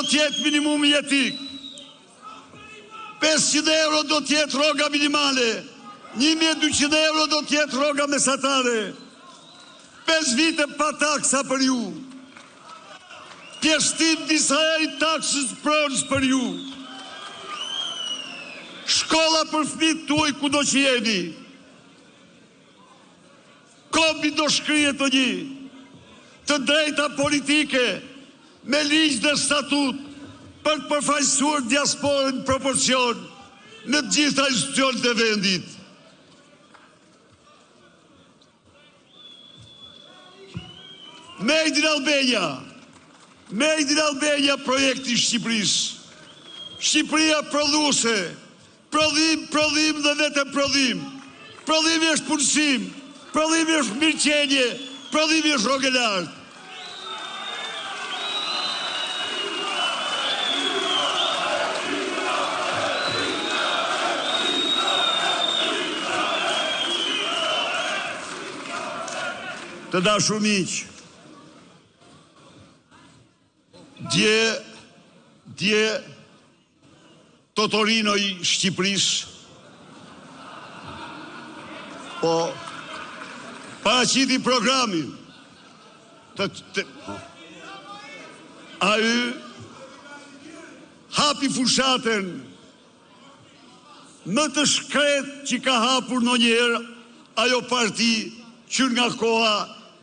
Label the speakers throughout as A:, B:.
A: t'jetë minimum jetik, 500 euro do t'jetë rroga minimale, 1200 euro do t'jetë rroga mesatare, 5 vite pa taksa për ju, pjeshtim disa eri taksës pronës për ju, shkolla për fëmijët tuaj kudo që jeni, kombi do shkrihet të një, të drejta politike, me ligj dhe statut, për të përfaqësuar diasporën në proporcion në të gjitha institucionet e vendit. Made in Albania projekti Shqipërisë. Shqipëria prodhuese, prodhim dhe vetëm prodhim. Prodhimi është punësim, prodhimi është mirëqenie, prodhimi është rrogë lartë. Të dashur miq, dje Totorino i Shqipërisë paraqiti programin ai hapi fushatën më të shkret që ka hapur ndonjëherë ajo parti që nga koha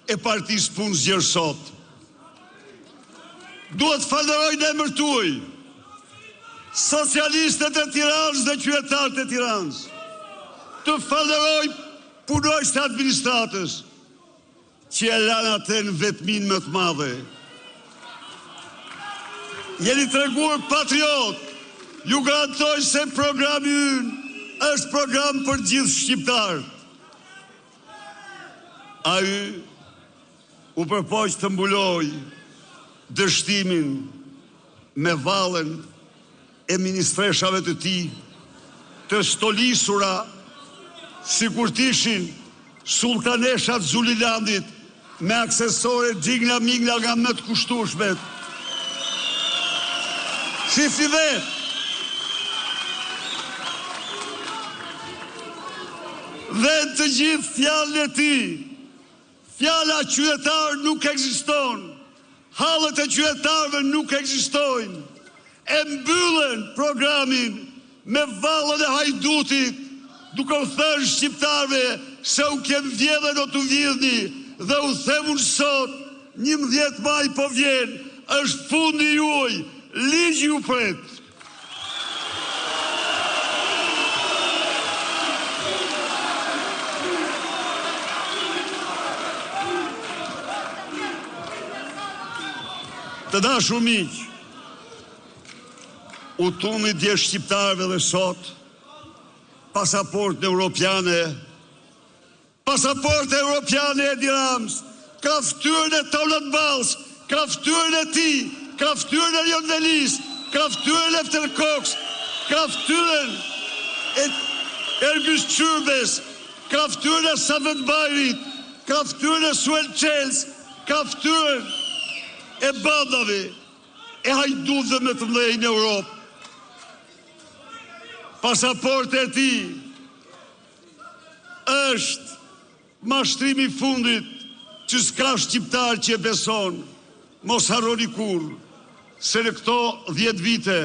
A: e partisë punës gjersot. Duhet falenderoj në emër tuaj socialistët e Tiranës dhe qytetarët e Tiranës. Të falenderoj punojësit e administratës që e lanë atë në vetmin më të madhe. Jeni treguar patriot, ju garantoj se programi ynë është program për gjithë shqiptarët. Ai u përpoq të mbuloj dështimin me vallën e ministreshave të tij, të stolisura sikur t'ishin sultaneshat Zulilandit me aksesore gjingla mingla nga më të kushtueshmet. Shifni vetë. Dhe të gjithë fjalën e tij, fjala qytetar nuk ekziston, hallet e qytetarëve nuk ekzistojnë, e mbyllen programin me vallën e hajdutit, duke u thënë shqiptarëve se u kem vjedhë do t'u vjedhni, dhe u themun sot, 11 maj po vjen, është fundi juaj, ligji ju pret. Të dashur miq, u tuni dje shqiptarëve dhe sot pasaportë europiane Edi Rams, ka ftyrën e Tonat Balls, ka ftyrën e tij, ka ftyrën e Jon Velis, ka ftyrën e Lefter Koks, ka ftyrën e Ergys Çyrbes, ka ftyrën e Savet Bajrit, ka ftyrën e Suel Çels, ka ftyrën e bandave, e hajdutëve me të mëdhenj në Europë. Pasaportë e tij është mashtrimi i fundit që s'ka shqiptar që e beson. Mos harroni kurrë se në këto 10 vite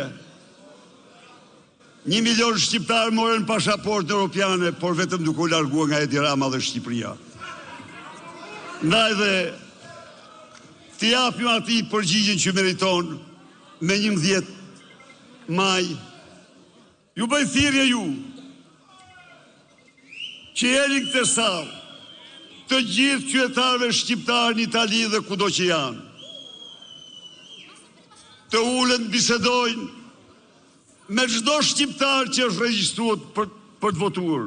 A: 1 milion shqiptar morën pasaportë europiane, por vetëm duke u larguar nga Edi Rama dhe Shqipëria. Ndaj dhe t'i japim atij përgjigjen që meriton me 11 maj. Ju bëj thirrje ju që jeni këtë sallë, të gjithë qytetarëve shqiptarë në Itali dhe kudo që janë, të ulen bisedojnë me çdo shqiptar që është regjistruar për të votuar.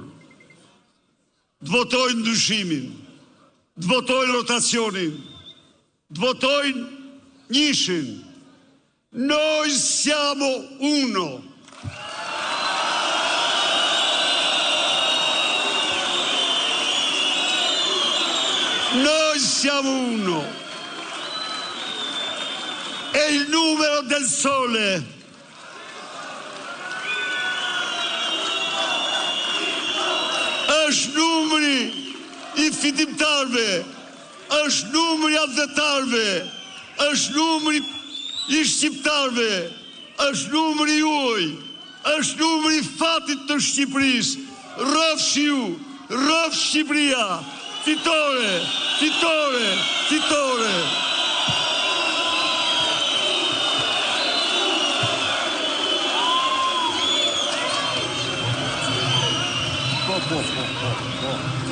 A: Të votojnë ndryshimin, të votojnë rotacionin, të votojnë njëshin. Noi siamo uno. Noi siamo uno. E il numero del sole numri fitimtarve, është numri adhetarve, është numri i shqiptarve, është numri juaj, është numri fatit të Shqipërisë. Rrofshi ju, rrofsh Shqipëria, fitore, fitore, fitore.
B: Po.